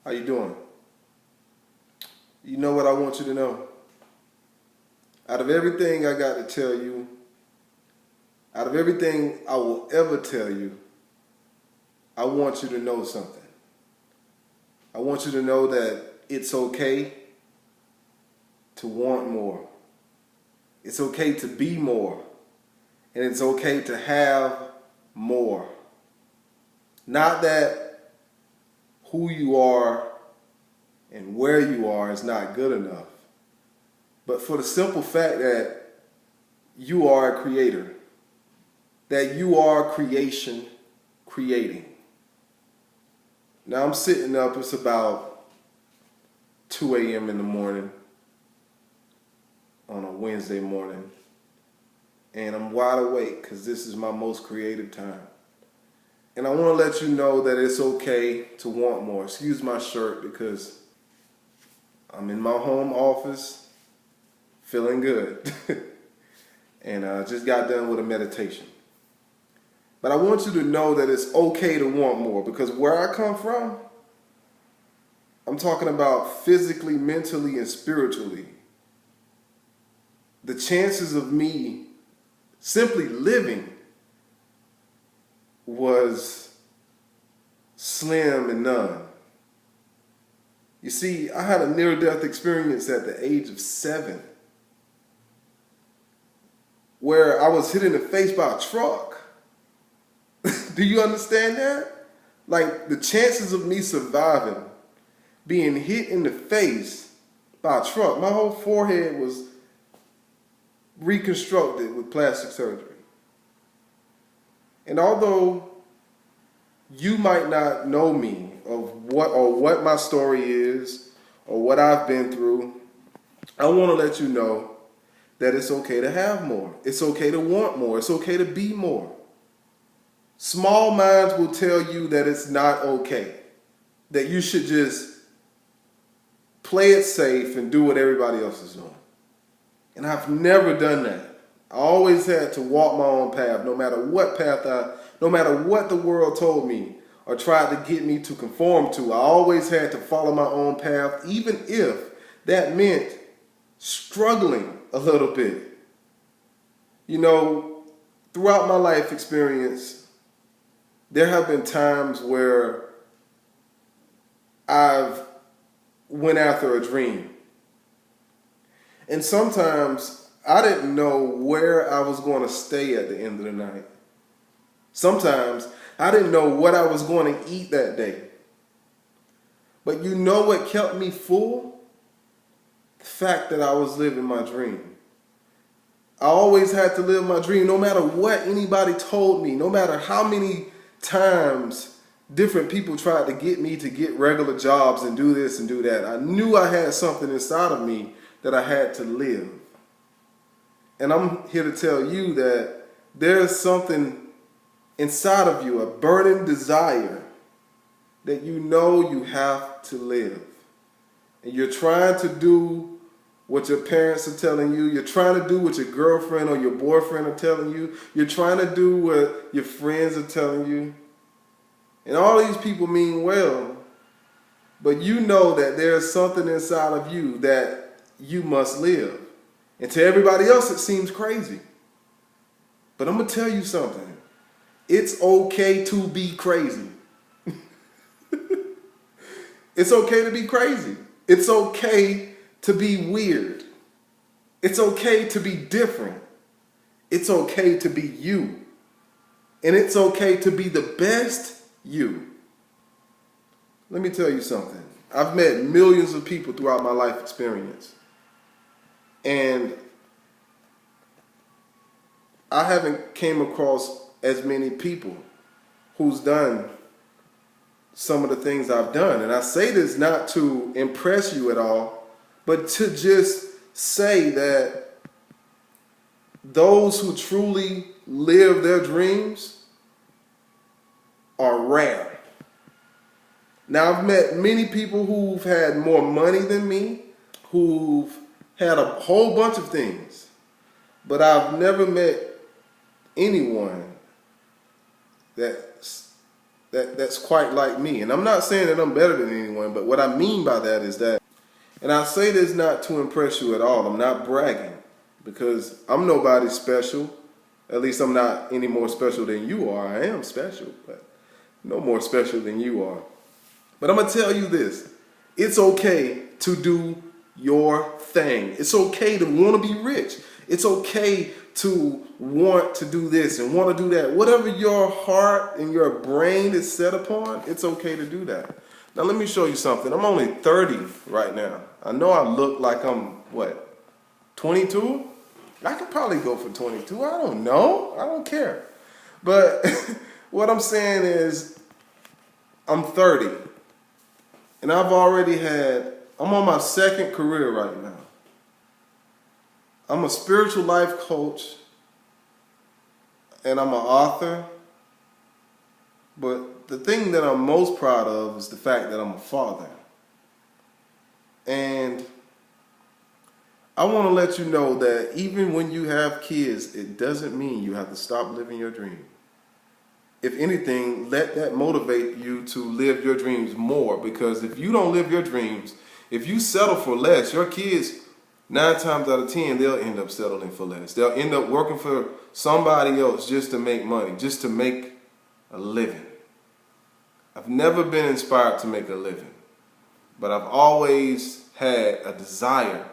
How you doing? You know what I want you to know? Out of everything I got to tell you, out of everything I will ever tell you, I want you to know something. I want you to know that it's okay to want more. It's okay to be more. And it's okay to have more. Not that who you are and where you are is not good enough, but for the simple fact that you are a creator, that you are creation creating. Now I'm sitting up, it's about 2 a.m. in the morning on a Wednesday morning, and I'm wide awake because this is my most creative time. And I want to let you know that it's okay to want more. Excuse my shirt because I'm in my home office feeling good. And I just got done with a meditation. But I want you to know that it's okay to want more, because where I come from, I'm talking about physically, mentally, and spiritually. The chances of me simply living was slim and none. You see, I had a near-death experience at the age of 7 where I was hit in the face by a truck. Do you understand that? Like, the chances of me surviving being hit in the face by a truck, my whole forehead was reconstructed with plastic surgery. And although you might not know me of what my story is or what I've been through, I want to let you know that it's okay to have more. It's okay to want more. It's okay to be more. Small minds will tell you that it's not okay, that you should just play it safe and do what everybody else is doing. And I've never done that. I always had to walk my own path, no matter what no matter what the world told me or tried to get me to conform to. I always had to follow my own path, even if that meant struggling a little bit. You know, throughout my life experience, there have been times where I've went after a dream. And sometimes I didn't know where I was going to stay at the end of the night. Sometimes I didn't know what I was going to eat that day. But you know what kept me full? The fact that I was living my dream. I always had to live my dream no matter what anybody told me, no matter how many times different people tried to get me to get regular jobs and do this and do that. I knew I had something inside of me that I had to live. And I'm here to tell you that there's something inside of you, a burning desire that you know you have to live. And you're trying to do what your parents are telling you. You're trying to do what your girlfriend or your boyfriend are telling you. You're trying to do what your friends are telling you. And all these people mean well, but you know that there's something inside of you that you must live. And to everybody else, it seems crazy. But I'm going to tell you something. It's okay to be crazy. It's okay to be crazy. It's okay to be weird. It's okay to be different. It's okay to be you. And it's okay to be the best you. Let me tell you something. I've met millions of people throughout my life experience. And I haven't came across as many people who's done some of the things I've done. And I say this not to impress you at all, but to just say that those who truly live their dreams are rare. Now, I've met many people who've had more money than me, who've had a whole bunch of things, but I've never met anyone that's that's quite like me. And I'm not saying that I'm better than anyone, but what I mean by that is that, and I say this not to impress you at all. I'm not bragging because I'm nobody special. At least I'm not any more special than you are. I am special, but no more special than you are. But I'm going to tell you this. It's okay to do your thing. It's okay to want to be rich. It's okay to want to do this and want to do that. Whatever your heart and your brain is set upon, it's okay to do that. Now let me show you something. I'm only 30 right now. I know I look like I'm, 22? I could probably go for 22. I don't know. I don't care. But what I'm saying is I'm 30. And I'm on my second career right now. I'm a spiritual life coach. And I'm an author. But the thing that I'm most proud of is the fact that I'm a father. And I want to let you know that even when you have kids, it doesn't mean you have to stop living your dream. If anything, let that motivate you to live your dreams more, because if you don't live your dreams, if you settle for less, your kids, 9 times out of 10, they'll end up settling for less. They'll end up working for somebody else just to make money, just to make a living. I've never been inspired to make a living, but I've always had a desire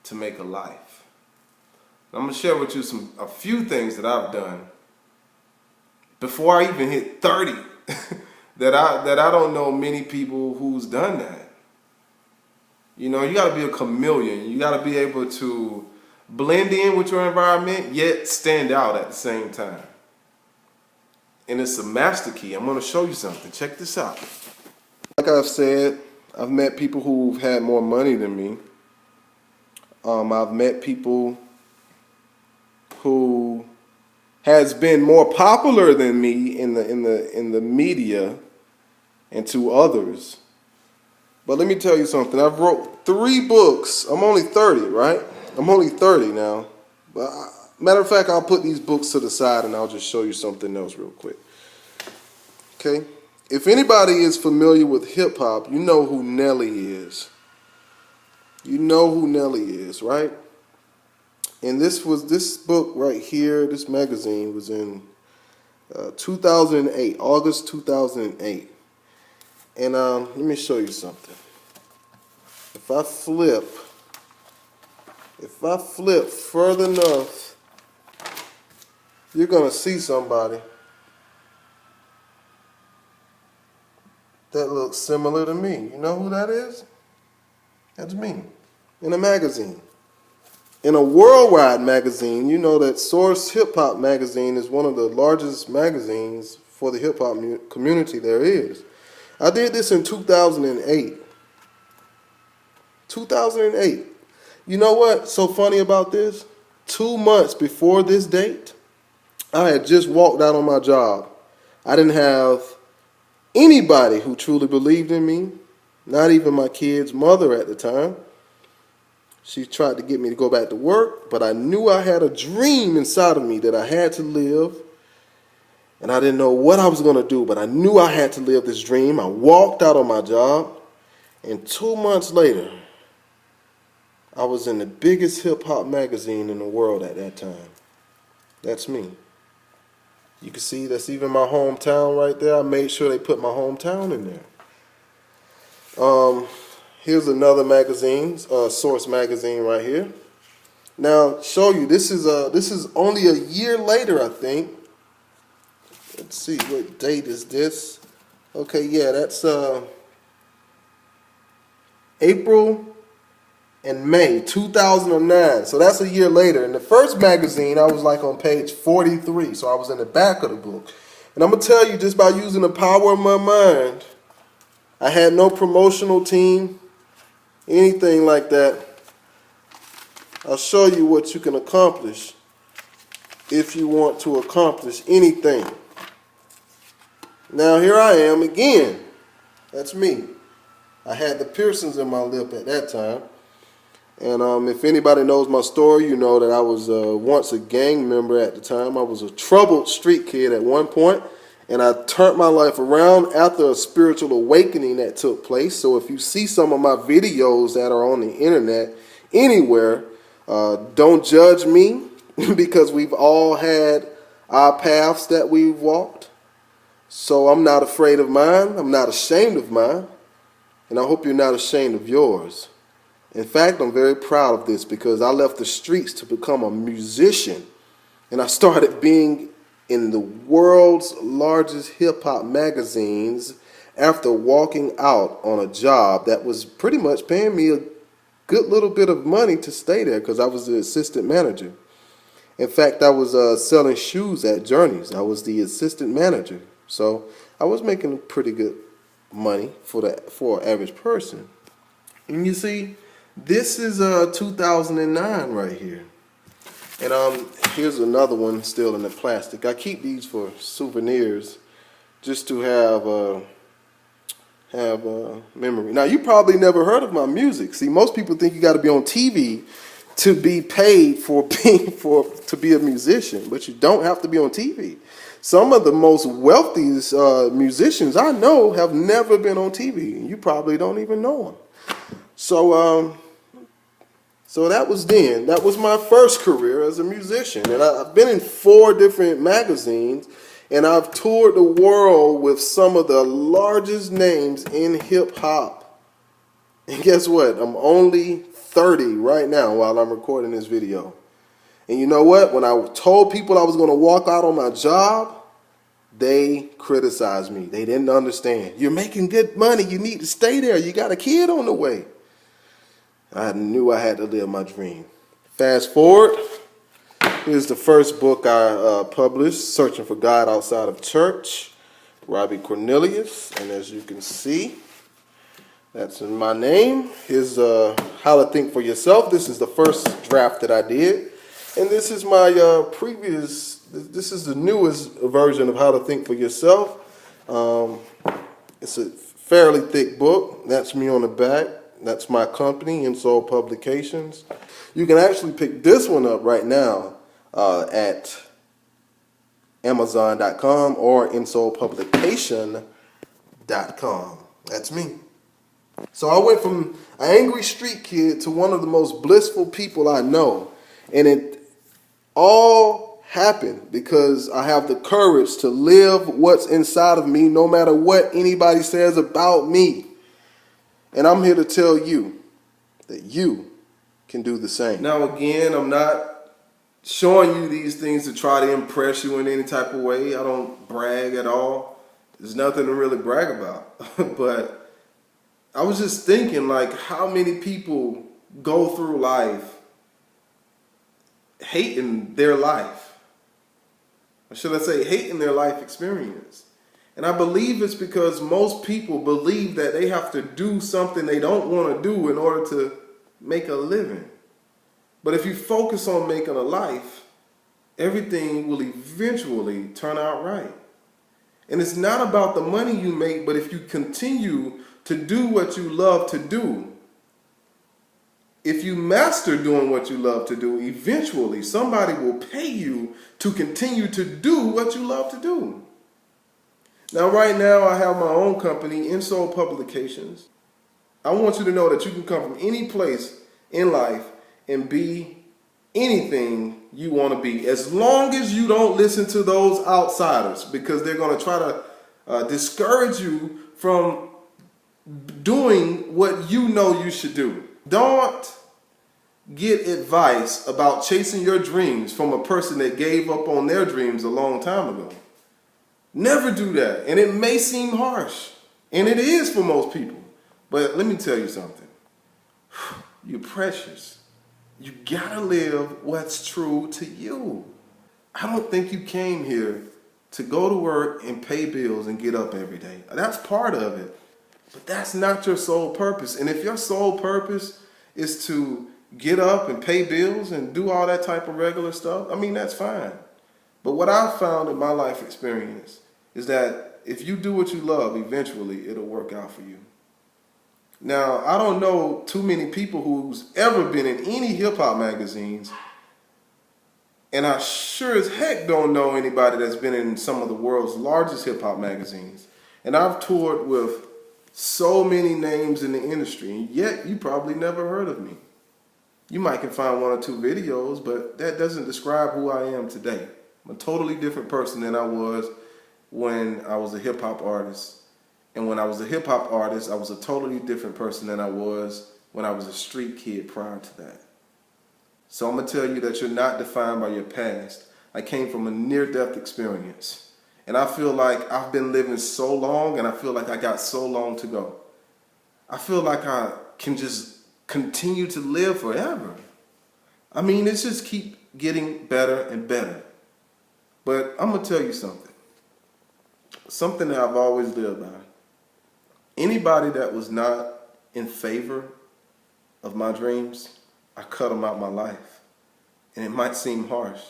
to make a life. I'm going to share with you a few things that I've done before I even hit 30 that I don't know many people who's done that. You know, you got to be a chameleon. You got to be able to blend in with your environment, yet stand out at the same time. And it's a master key. I'm going to show you something. Check this out. Like I've said, I've met people who've had more money than me. I've met people who has been more popular than me in the media and to others. But let me tell you something. I've wrote 3 books. I'm only 30, right? I'm only 30 now. But matter of fact, I'll put these books to the side and I'll just show you something else real quick. Okay? If anybody is familiar with hip hop, you know who Nelly is. You know who Nelly is, right? And this book right here, this magazine was in 2008, August 2008. And let me show you something. If I flip further enough, you're going to see somebody that looks similar to me. You know who that is? That's me. In a magazine. In a worldwide magazine. You know that Source Hip Hop magazine is one of the largest magazines for the hip hop community there is. I did this in 2008. 2008. You know what's so funny about this? 2 months before this date, I had just walked out on my job. I didn't have anybody who truly believed in me, not even my kid's mother at the time. She tried to get me to go back to work, but I knew I had a dream inside of me that I had to live. And I didn't know what I was going to do, but I knew I had to live this dream. I walked out on my job, and 2 months later, I was in the biggest hip-hop magazine in the world at that time. That's me. You can see that's even my hometown right there. I made sure they put my hometown in there. Here's another magazine, Source magazine right here. Now, show you, this is only a year later, I think. Let's see, what date is this? Okay, yeah, that's April and May 2009. So that's a year later. In the first magazine, I was like on page 43, so I was in the back of the book. And I'm going to tell you, just by using the power of my mind, I had no promotional team, anything like that. I'll show you what you can accomplish if you want to accomplish anything. Now here I am again. That's me. I had the piercings in my lip at that time. And if anybody knows my story, you know that I was once a gang member at the time. I was a troubled street kid at one point. And I turned my life around after a spiritual awakening that took place. So if you see some of my videos that are on the internet anywhere, don't judge me because we've all had our paths that we've walked. So I'm not afraid of mine. I'm not ashamed of mine. And I hope you're not ashamed of yours. In fact, I'm very proud of this because I left the streets to become a musician. And I started being in the world's largest hip-hop magazines after walking out on a job that was pretty much paying me a good little bit of money to stay there because I was the assistant manager. In fact, I was selling shoes at Journeys. I was the assistant manager. So I was making pretty good money for an average person. And you see, this is 2009 right here. And here's another one still in the plastic. I keep these for souvenirs just to have memory. Now, you probably never heard of my music. See, most people think you got to be on TV to be paid to be a musician, but you don't have to be on TV. Some of the most wealthiest musicians I know have never been on TV, and you probably don't even know them. So that was then. That was my first career as a musician. And I've been in 4 different magazines, and I've toured the world with some of the largest names in hip-hop. And guess what? I'm only 30 right now while I'm recording this video. And you know what? When I told people I was going to walk out on my job, they criticized me. They didn't understand. You're making good money. You need to stay there. You got a kid on the way. I knew I had to live my dream. Fast forward, here's the first book I published, Searching for God Outside of Church, Robbie Cornelius. And as you can see, that's in my name. Here's How to Think for Yourself. This is the first draft that I did. And this is my this is the newest version of How to Think for Yourself. It's a fairly thick book. That's me on the back. That's my company, Insoul Publications. You can actually pick this one up right now at Amazon.com or InsoulPublication.com. That's me. So I went from an angry street kid to one of the most blissful people I know. And it all happened because I have the courage to live what's inside of me no matter what anybody says about me. And I'm here to tell you that you can do the same. Now, again, I'm not showing you these things to try to impress you in any type of way. I don't brag at all. There's nothing to really brag about. But I was just thinking, like, how many people go through life hating their life? Or should I say hating their life experience? And I believe it's because most people believe that they have to do something they don't want to do in order to make a living. But if you focus on making a life, everything will eventually turn out right. And it's not about the money you make, but if you continue to do what you love to do, if you master doing what you love to do, eventually somebody will pay you to continue to do what you love to do. Now, right now, I have my own company, Insoul Publications. I want you to know that you can come from any place in life and be anything you want to be, as long as you don't listen to those outsiders, because they're going to try to discourage you from doing what you know you should do. Don't get advice about chasing your dreams from a person that gave up on their dreams a long time ago. Never do that. And it may seem harsh, and it is for most people. But let me tell you something. You're precious. You gotta live what's true to you. I don't think you came here to go to work and pay bills and get up every day. That's part of it. But that's not your sole purpose. And if your sole purpose is to get up and pay bills and do all that type of regular stuff, I mean, that's fine. But what I've found in my life experience is that if you do what you love, eventually it'll work out for you. Now, I don't know too many people who's ever been in any hip-hop magazines And I sure as heck don't know anybody that's been in some of the world's largest hip hop magazines. And I've toured with so many names in the industry, and yet you probably never heard of me. You might can find one or two videos, but that doesn't describe who I am today. I'm a totally different person than I was when I was a hip hop artist. And when I was a hip hop artist, I was a totally different person than I was when I was a street kid prior to that. So I'm going to tell you that you're not defined by your past. I came from a near-death experience. And I feel like I've been living so long, and I feel like I got so long to go. I feel like I can just continue to live forever. I mean, it's just keep getting better and better. But I'm going to tell you something. Something that I've always lived by. Anybody that was not in favor of my dreams, I cut them out of my life. And it might seem harsh,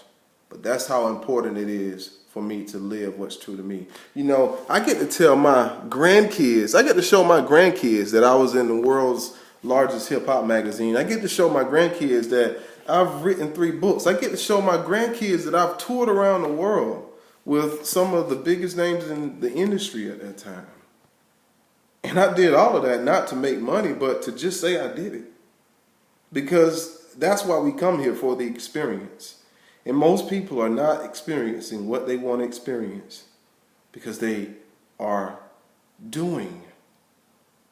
but that's how important it is for me to live what's true to me. You know, I get to tell my grandkids, I get to show my grandkids that I was in the world's largest hip hop magazine. I get to show my grandkids that I've written 3 books. I get to show my grandkids that I've toured around the world with some of the biggest names in the industry at that time. And I did all of that not to make money, but to just say I did it. Because that's why we come here, for the experience. And most people are not experiencing what they want to experience because they are doing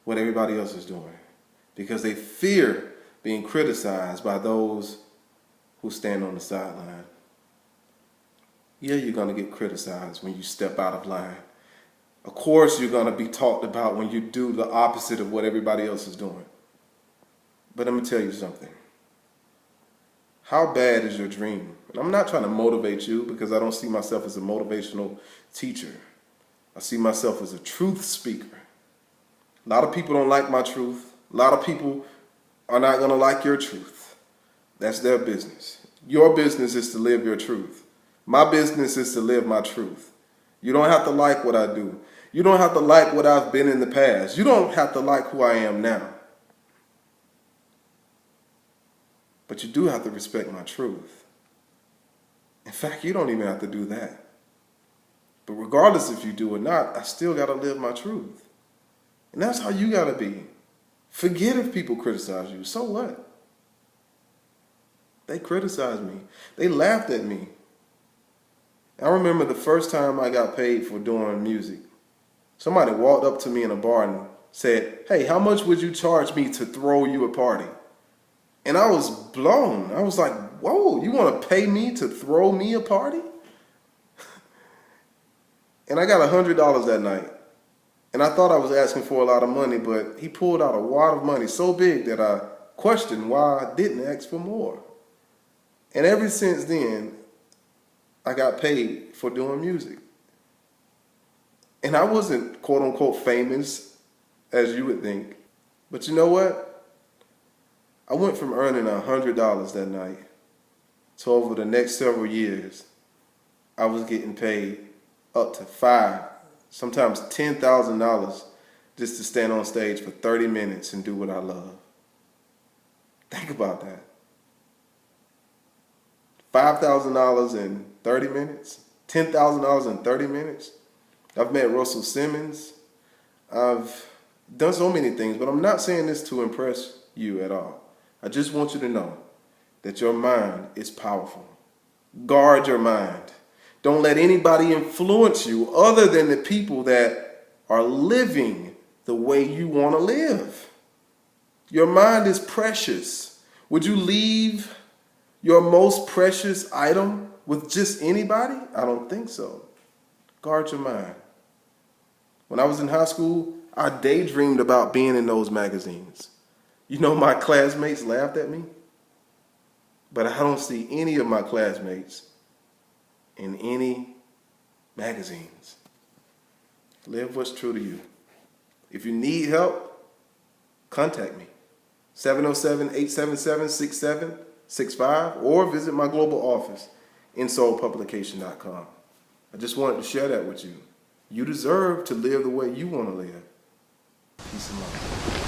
what everybody else is doing. Because they fear being criticized by those who stand on the sideline. Yeah, you're going to get criticized when you step out of line. Of course, you're going to be talked about when you do the opposite of what everybody else is doing. But I'm going to tell you something. How bad is your dream? And I'm not trying to motivate you, because I don't see myself as a motivational teacher. I see myself as a truth speaker. A lot of people don't like my truth. A lot of people are not going to like your truth. That's their business. Your business is to live your truth. My business is to live my truth. You don't have to like what I do. You don't have to like what I've been in the past. You don't have to like who I am now. But you do have to respect my truth. In fact, you don't even have to do that. But regardless if you do or not, I still got to live my truth. And that's how you got to be. Forget if people criticize you. So what? They criticized me. They laughed at me. I remember the first time I got paid for doing music. Somebody walked up to me in a bar and said, "Hey, how much would you charge me to throw you a party?" And I was blown. I was like, whoa, you want to pay me to throw me a party? And I got $100 that night. And I thought I was asking for a lot of money, but he pulled out a wad of money so big that I questioned why I didn't ask for more. And ever since then, I got paid for doing music. And I wasn't quote unquote famous, as you would think. But you know what? I went from earning $100 that night to over the next several years, I was getting paid up to $5,000, sometimes $10,000 just to stand on stage for 30 minutes and do what I love. Think about that. $5,000 in 30 minutes, $10,000 in 30 minutes. I've met Russell Simmons. I've done so many things, but I'm not saying this to impress you at all. I just want you to know that your mind is powerful. Guard your mind. Don't let anybody influence you other than the people that are living the way you want to live. Your mind is precious. Would you leave your most precious item with just anybody? I don't think so. Guard your mind. When I was in high school, I daydreamed about being in those magazines. You know, my classmates laughed at me, but I don't see any of my classmates in any magazines. Live what's true to you. If you need help, contact me. 707-877-6765, or visit my global office, insoulpublication.com. I just wanted to share that with you. You deserve to live the way you want to live. Peace and love.